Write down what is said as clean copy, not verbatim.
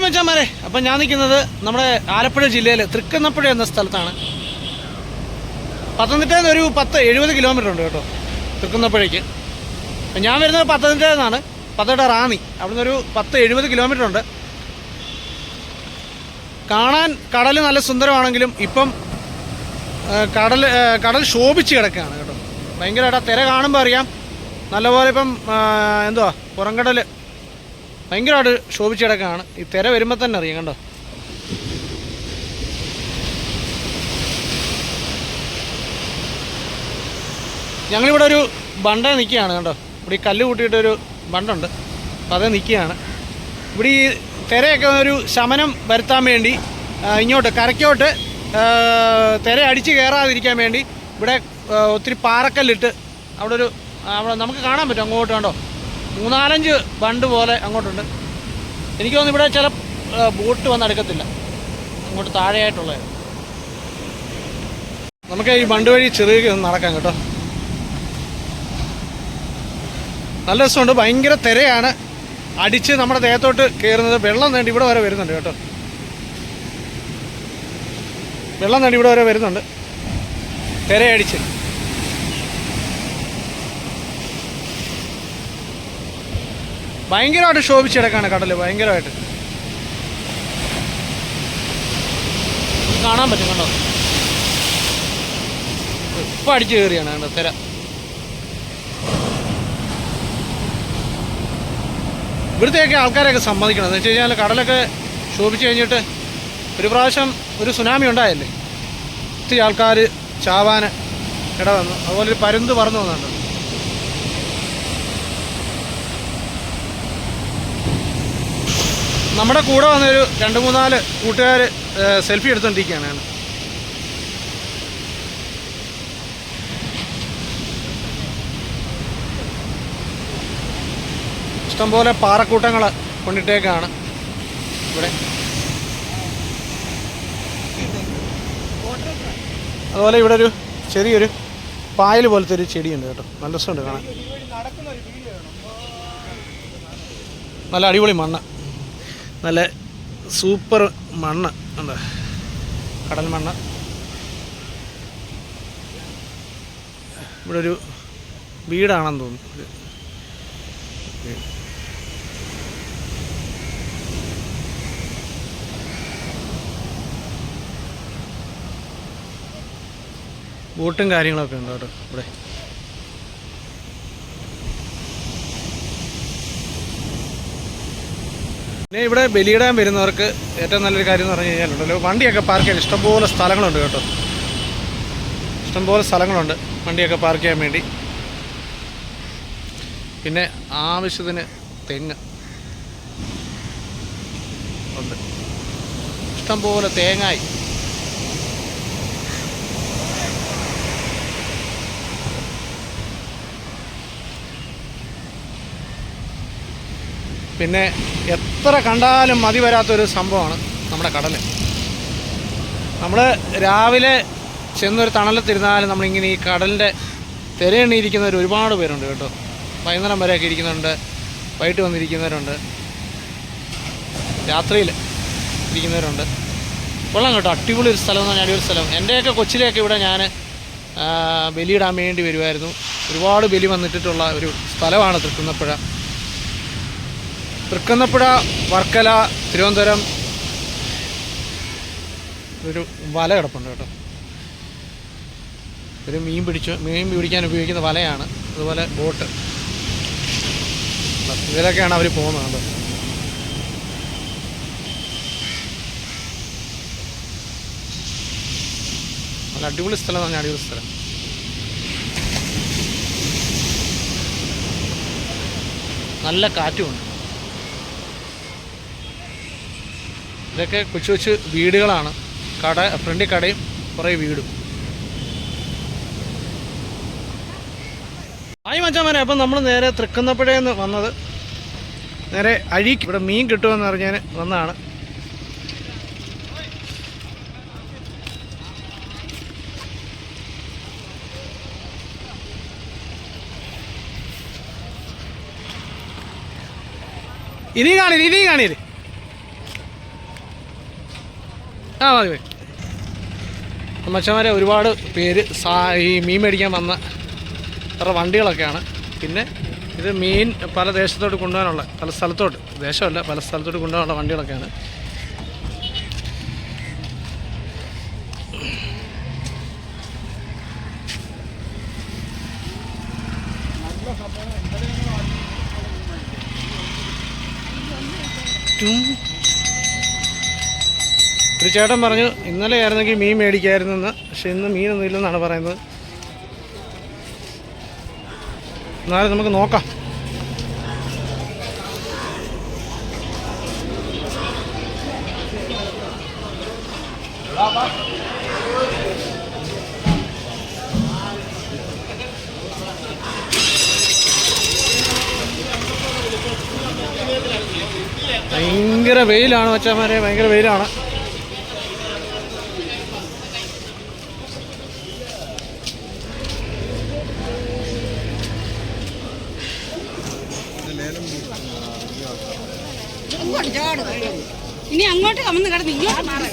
മച്ചാന്മാരെ, അപ്പം ഞാൻ നിൽക്കുന്നത് നമ്മുടെ ആലപ്പുഴ ജില്ലയിലെ തൃക്കുന്നപ്പുഴ എന്ന സ്ഥലത്താണ്. പത്തനംതിട്ടയിൽ നിന്ന് ഒരു 70 കിലോമീറ്റർ ഉണ്ട് കേട്ടോ തൃക്കുന്നപ്പുഴയ്ക്ക്. ഞാൻ വരുന്നത് പത്തനംതിട്ടയിൽ നിന്നാണ്, പത്തനംതിട്ട റാന്നി. അവിടെ നിന്നൊരു 70 കിലോമീറ്റർ ഉണ്ട്. കാണാൻ കടൽ നല്ല സുന്ദരമാണെങ്കിലും ഇപ്പം കടൽ ശോഭിച്ച് കിടക്കുകയാണ് കേട്ടോ. ഭയങ്കരമായിട്ട് തിര കാണുമ്പോൾ അറിയാം നല്ലപോലെ ഇപ്പം എന്തുവാ പുറംകടൽ ഭയങ്കരമായിട്ട് ശോഭിച്ച് കിടക്കുകയാണ്. ഈ തിര വരുമ്പോൾ തന്നെ അറിയാം കണ്ടോ. ഞങ്ങളിവിടെ ഒരു ബണ്ട നിൽക്കുകയാണ് കണ്ടോ. ഇവിടെ ഈ കല്ല് കൂട്ടിയിട്ടൊരു ബണ്ടുണ്ട്, അപ്പോൾ അത് നിൽക്കുകയാണ്. ഇവിടെ ഈ തിരയൊക്കെ ഒരു ശമനം വരുത്താൻ വേണ്ടി ഇങ്ങോട്ട് കരയ്ക്കോട്ട് തിര അടിച്ച് കയറാതിരിക്കാൻ വേണ്ടി ഇവിടെ ഒത്തിരി പാറക്കല്ലിട്ട് അവിടെ നമുക്ക് കാണാൻ പറ്റും. അങ്ങോട്ട് കണ്ടോ 3-4 ബണ്ട് പോലെ അങ്ങോട്ടുണ്ട്. എനിക്ക് തോന്നുന്നു ഇവിടെ ചില ബോട്ട് വന്ന് അടുക്കത്തില്ല, അങ്ങോട്ട് താഴെയായിട്ടുള്ളത്. നമുക്ക് ഈ ബണ്ട് വഴി ചെറിയ നടക്കാം കേട്ടോ. നല്ല രസമുണ്ട്. ഭയങ്കര തിരയാണ്, അടിച്ച് നമ്മുടെ ദേഹത്തോട്ട് കയറുന്നത്. വെള്ളം നേടി ഇവിടെ വരെ വരുന്നുണ്ട് കേട്ടോ. വെള്ളം നേടി ഇവിടെ വരെ വരുന്നുണ്ട് തിരയടിച്ച്. ഭയങ്കരമായിട്ട് ശോഭിച്ചെടുക്കാണ് കടൽ. ഭയങ്കരമായിട്ട് കാണാൻ പറ്റും കണ്ടോ. ഇപ്പം അടിച്ച് കയറിയാണ് കണ്ടോ തിര. ഇവിടുത്തെയൊക്കെ ആൾക്കാരെയൊക്കെ സമ്മതിക്കണം. എന്ന് വെച്ച് കഴിഞ്ഞാൽ കടലൊക്കെ ശോഭിച്ച് കഴിഞ്ഞിട്ട് ഒരു പ്രാവശ്യം ഒരു സുനാമി ഉണ്ടായല്ലേ, ഒത്തിരി ആൾക്കാർ ചാവാൻ ഇട വന്നു. അതുപോലെ ഒരു പരുന്ത് പറന്നു വന്നുണ്ട്. നമ്മുടെ കൂടെ വന്നൊരു 2-3 കൂട്ടുകാർ സെൽഫി എടുത്തുകൊണ്ടിരിക്കുകയാണ്. ഇഷ്ടംപോലെ പാറക്കൂട്ടങ്ങൾ കൊണ്ടിട്ടേക്കാണ് ഇവിടെ. അതുപോലെ ഇവിടെ ഒരു ചെറിയൊരു പായൽ പോലത്തെ ഒരു ചെടിയുണ്ട് കേട്ടോ. നല്ല രസമുണ്ട് കാണാൻ. നല്ല അടിപൊളി മണ്ണ്, നല്ല സൂപ്പർ മണ്ണ് ഉണ്ട്, കടൽ മണ്ണ്. ഇവിടെ ഒരു വീടാണെന്ന് തോന്നുന്നു. ബോട്ടും കാര്യങ്ങളൊക്കെ ഉണ്ട് കേട്ടോ ഇവിടെ. പിന്നെ ഇവിടെ ബലിയിടാൻ വരുന്നവർക്ക് ഏറ്റവും നല്ലൊരു കാര്യം എന്ന് പറഞ്ഞു കഴിഞ്ഞാലുണ്ടല്ലോ, വണ്ടിയൊക്കെ പാർക്ക് ചെയ്യാൻ ഇഷ്ടംപോലെ സ്ഥലങ്ങളുണ്ട് കേട്ടോ. ഇഷ്ടംപോലെ സ്ഥലങ്ങളുണ്ട് വണ്ടിയൊക്കെ പാർക്ക് ചെയ്യാൻ വേണ്ടി. പിന്നെ ആവശ്യത്തിന് തെങ്ങ് ഉണ്ട്, ഇഷ്ടംപോലെ തേങ്ങായി. പിന്നെ എത്ര കണ്ടാലും മതി വരാത്തൊരു സംഭവമാണ് നമ്മുടെ കടൽ. നമ്മൾ രാവിലെ ചെന്നൊരു തണലത്തിരുന്നാലും നമ്മളിങ്ങനെ ഈ കടലിൻ്റെ തിരയെണ്ണിയിരിക്കുന്നവർ ഒരുപാട് പേരുണ്ട് കേട്ടോ. വൈകുന്നേരം വരെയൊക്കെ ഇരിക്കുന്നുണ്ട്, വൈകിട്ട് വന്നിരിക്കുന്നവരുണ്ട്, രാത്രിയിൽ ഇരിക്കുന്നവരുണ്ട്. കൊള്ളാം കേട്ടോ, അടിപൊളി ഒരു സ്ഥലം എന്ന് പറഞ്ഞാൽ അടിപൊളി സ്ഥലം. എൻ്റെയൊക്കെ കൊച്ചിലെയൊക്കെ ഇവിടെ ഞാൻ ബലിയിടാൻ വേണ്ടി വരുമായിരുന്നു. ഒരുപാട് ബലി വന്നിട്ടുള്ള ഒരു സ്ഥലമാണ് തൃക്കുന്നപ്പുഴ. തൃക്കുന്നപ്പുഴ, വർക്കല, തിരുവനന്തപുരം. ഒരു വല കിടപ്പുണ്ട് കേട്ടോ. ഒരു മീൻ പിടിക്കാൻ ഉപയോഗിക്കുന്ന വലയാണ്. അതുപോലെ ബോട്ട്, ഇതിലൊക്കെയാണ് അവർ പോകുന്നത് കേട്ടോ. നല്ല അടിപൊളി സ്ഥലം എന്ന് പറഞ്ഞാൽ അടിപൊളി സ്ഥലം. നല്ല കാറ്റുമുണ്ട്. ഇതൊക്കെ കൊച്ചു കൊച്ചു വീടുകളാണ്. ഫ്രണ്ടിൽ കടയും കുറേ വീടും. ആയി മച്ചാമാരെ, അപ്പം നമ്മൾ നേരെ തൃക്കുന്നപ്പുഴയിൽ നിന്ന് വന്നത് നേരെ അഴീക്ക്. ഇവിടെ മീൻ കിട്ടുമെന്ന് അറിഞ്ഞാൽ വന്നതാണ്. ഇനിയും കാണില്ല ആ മതി മതി. മച്ചന്മാരെ ഒരുപാട് പേര് ഈ മീൻ മേടിക്കാൻ വന്ന വേറെ വണ്ടികളൊക്കെയാണ്. പിന്നെ ഇത് മീൻ പല ദേശത്തോട്ട് കൊണ്ടുപോകാനുള്ള, പല സ്ഥലത്തോട്ട്, ദേശമല്ല പല സ്ഥലത്തോട്ട് കൊണ്ടുപോകാനുള്ള വണ്ടികളൊക്കെയാണ്. ഒരു ചേട്ടൻ പറഞ്ഞു ഇന്നലെ ആയിരുന്നെങ്കിൽ മീൻ മേടിക്കായിരുന്നെന്ന്, പക്ഷെ ഇന്ന് മീനൊന്നും ഇല്ലെന്നാണ് പറയുന്നത്. എന്നാലും നമുക്ക് നോക്കാം. ഭയങ്കര വെയിലാണ് മച്ചാന്മാരെ, ഭയങ്കര വെയിലാണ്. ഇനി അങ്ങോട്ട് കമന്ന് കിടന്ന് ഇങ്ങോട്ട് മാറാം.